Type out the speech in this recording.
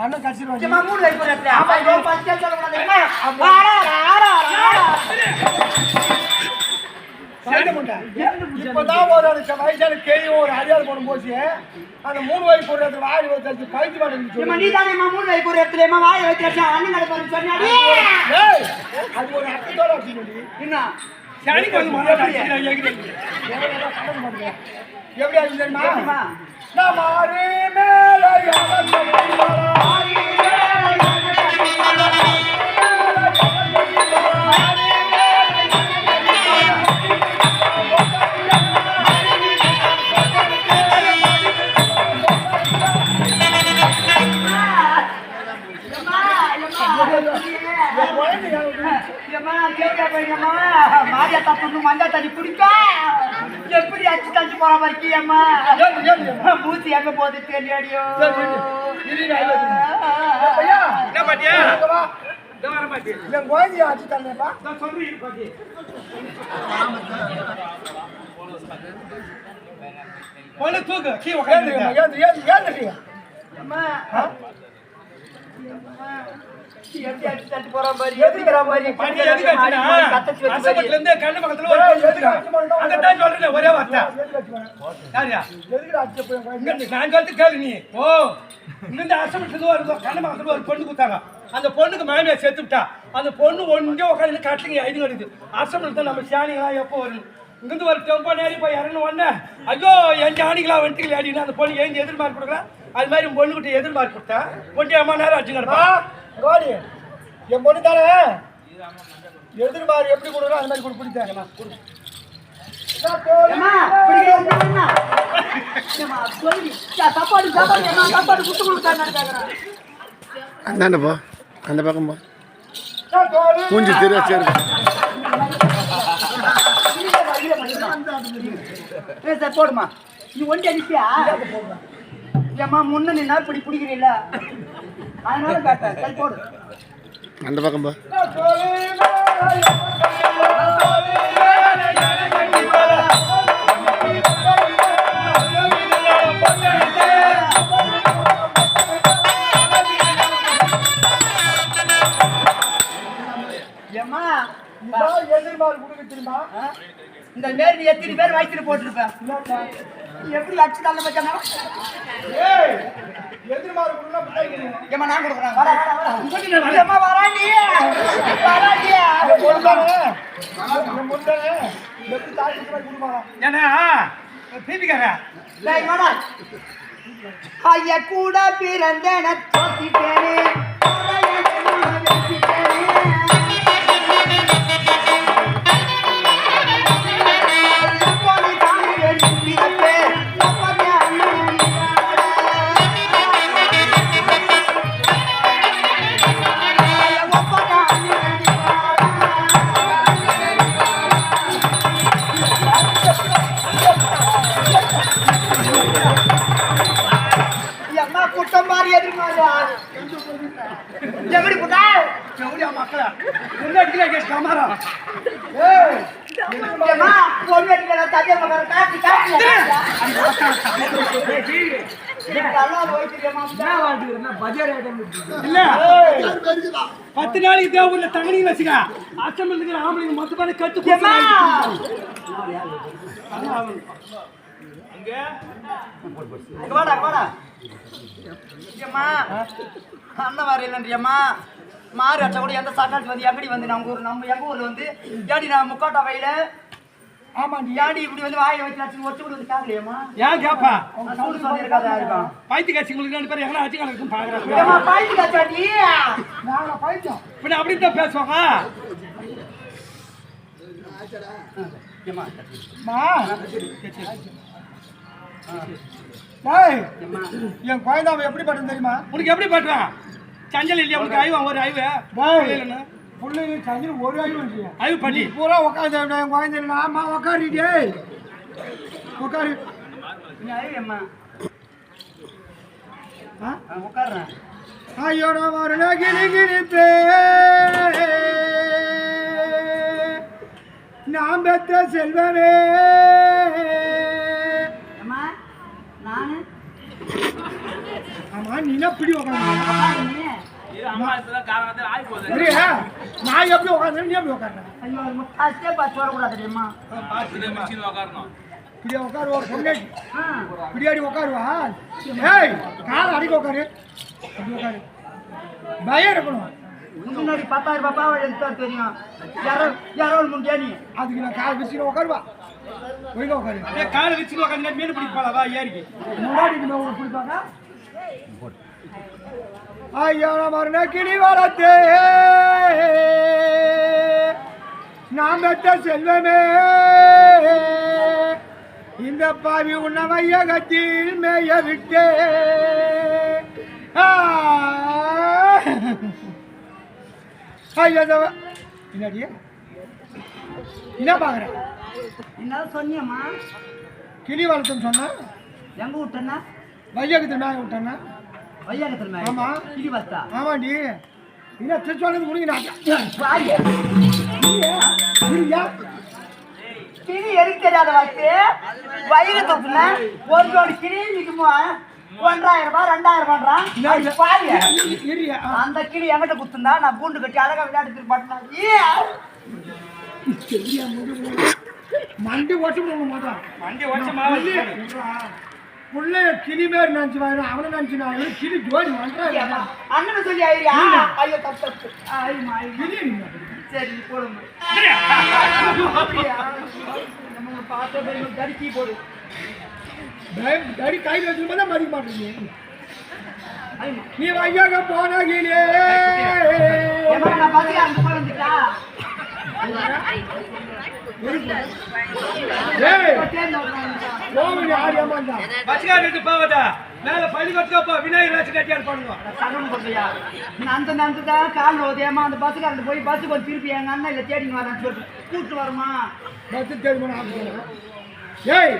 அண்ணன் கட்சிடுவாங்க. ஏமா மூணு வை போறேன். ஆமா இதோ பச்சை சொல்லக்கூடாது. இப்பதான் ஒரு வயசான கேயும் ஒரு அடியாள் போன போச்சு. அந்த 3 வயசு போடுற இடத்துல வாய் வச்சு பயிற்சி மாட்டேங்குது. நீ தானே 3 வயசு போடுற இடத்துல வாய் வைக்கிறா அண்ணன் நடப்பாரு சொன்னாடி. அது ஒரு அர்த்தத்தோட வச்சு என்ன சரி எப்படி ஆச்சு தெரியுமா? நம்ம மாரியாத்தா பொண்ணு மஞ்சா தண்ணி குடிக்கா எப்படி அச்சு தச்சு போற மாதிரி அம்மா மூச்சு எங்க போகுது தெரியாடியோ. என் குழந்தைய அச்சு தந்தேப்பா தூக்கு ஏன் போற மாதிரி எதுக்குற மாதிரி கண்ணு பக்கத்துல ஒரே வார்த்தை நான் சொல்லிட்டு கேளு நீ. ஓ இங்கிருந்து அசமத்துல கண்ணு பக்கத்துல ஒரு பொண்ணு கொடுத்தாங்க. அந்த பொண்ணுக்கு மாமியா செத்துட்டா. அந்த பொண்ணு ஒன்றே உட்காந்து கட்டிங்க ஐடி வருது. அசமத்துல நம்ம சாணிகளா எப்போ வரும்? இங்கிருந்து ஒரு டெம்போ நேரி போய் இறங்கணும் உடனே ஐயோ என் ஜானிகளா வந்துட்டு அடினா அந்த பொண்ணு ஏன் எதிர்மார்க் கொடுக்குறேன். அது மாதிரி உன் பொண்ணுகிட்ட எதிர்மார்க் கொடுத்தா ஒன்றே அம்மா நேரம் அடிச்சு கிடப்பா. கோடி என் பொண்ணு தானே எதிர்பார்ப்பு எப்படி கொடுக்குறோம் அது மாதிரி கொடுத்தாங்க. அந்தாண்ட போ அந்த பக்கம் போ மூஞ்சி தெரியா சரி போடுமா நீ ஒண்டி அடிப்பியா ஏமா முன்ன நீ இப்படி பிடிக்கிறீல்ல அதனால கேட்டேன். சரி போடு அந்த பக்கம் போ. ஏமா எதிர்பார்ப்பு கொடுக்க தெரியுமா? இந்த மாரி நீ எத்தனை பேர் வயிற்றுல போட்டிருப்பேன் எப்படி அடிச்சு தள்ள வச்சானா? ஏமா நான் கொடுக்குறேன் வராண்டி ஐயா கூட பிறந்தேன தோத்திட்டேனே பத்து நாளைக்கு தேவையில்ல தங்கனி வச்சுக்க அச்சம் ஆம்பளைங்க மொத்தமான கட்டு அண்ணன் வர இல்லைன்றியம்மா மாறு அச்சா கூட எந்த சாக்காட்டு வந்து எங்கடி வந்து நம்ம எங்க ஊர்ல வந்து ஏடி நான் முக்காட்டா வயல ஆமா ஏடி இப்படி வந்து வாயை வச்சு ஒத்து கூட வந்து கேட்கலையம்மா. ஏன் கேப்பா சவுண்ட் சொல்லிருக்காதா இருக்கும் பைத்தி காட்சிங்களுக்கு 2 பேரும் எங்கன்னா அச்சு கணக்கும் பாக்குறாங்க. பைத்தி காட்சாடி நாங்க பைத்தியம் இப்ப அப்படி தான் பேசுவாங்க. என் குழந்தை எப்படி பண்றது தெரியுமா? உனக்கு எப்படி பண்றான்? சஞ்சல் இல்லையா உனக்கு? ஐவா ஒரு ஐவு புள்ளி சஞ்சல் ஒரு ஐவு இல்லையா? ஐவு பண்ணி பூரா உட்காந்து என் குழந்தை ஆமா உட்காரிட்டே உட்காரு ஐயம்மா உட்கார்றேன். ஐயோட வரல கிளி கிளிப்பே நாம் பெற்ற செல்வனே ஆமா நீ என்ன பிடி உட்காந்து அம்மா நான் எப்படி உட்காந்து நீ எப்படி உட்காந்து ஐயோ முட்டாச்சே பாத்து வரக்கூடாது தெரியுமா இப்படியா உட்காருவா பொண்டாட்டி இப்படியாடி உட்காருவா ஏய் காலை அடிக்க உட்காரு அப்படி உட்காரு பயம் இருக்கணும் முன்னாடி 10,000 ரூபாய் எடுத்தா தெரியும் யாரோ முண்டியானி அதுக்கு நான் காலை வச்சுட்டு உட்காருவா ஒழுங்கா உட்காரு அப்படியே காலை வச்சுட்டு உட்காந்து மீன் பிடிப்பாளா வா ஏறிக்கு முன்னாடி உங்களுக்கு பிடிப்பாங்க ஐயா மரண கிளி வளர்த்தே நாம் பெற்ற செல்வமே இந்த பாவி உன்ன வையகத்தில் மேய விட்டே என்னடி என்ன பாக்குற என்ன சொன்னியம்மா கிளி வளர்த்துன்னு சொன்னா எங்க விட்டனா வையகத்தில் மேய விட்டேன்னா வையாகத்தில் மேல ஆமா கிளி வளர்த்தா ஆமாண்டி என்ன திருச்சோனது முடிங்க கிளி எதுக்கு தெரியாத வாய்ப்பு வைகத்துக்குள்ள ஒரு ஜோடி கிளி நிக்குமா 1,000 ரூபாய் 2,000 ரூபாய் அந்த கிளி என்கிட்ட குத்துந்தா நான் கூண்டு கட்டி அழகா விளையாட்டு பாட்டினா மண்டி ஓட்டு போக மாட்டான் மண்டி ஓட்ட புள்ளைய கிளி மாதிரி நினைச்சு வாயிரும் அவனை நினைச்சு நான் கிளி ஜோடி பண்றேன் அண்ணன் சொல்லி ஐயா ஐயோ தப்பு சரி போடுங்க நம்ம பார்த்த தடுக்கி போடு தடி கையில் வச்சுருந்தா மதிக்க மாட்டேங்க நீ வையாக போன கிளியே நான் பாத்துக்க அந்த போறா கால் ஓதியாமா அந்த பஸ்ஸுக்காரன் போய் பஸ் கொஞ்சம் திருப்பி எங்க அண்ணன் இல்லை தேடி வரான்னு சொல்லிட்டு கூப்பிட்டு வருமா பஸ் தேடி ஏய்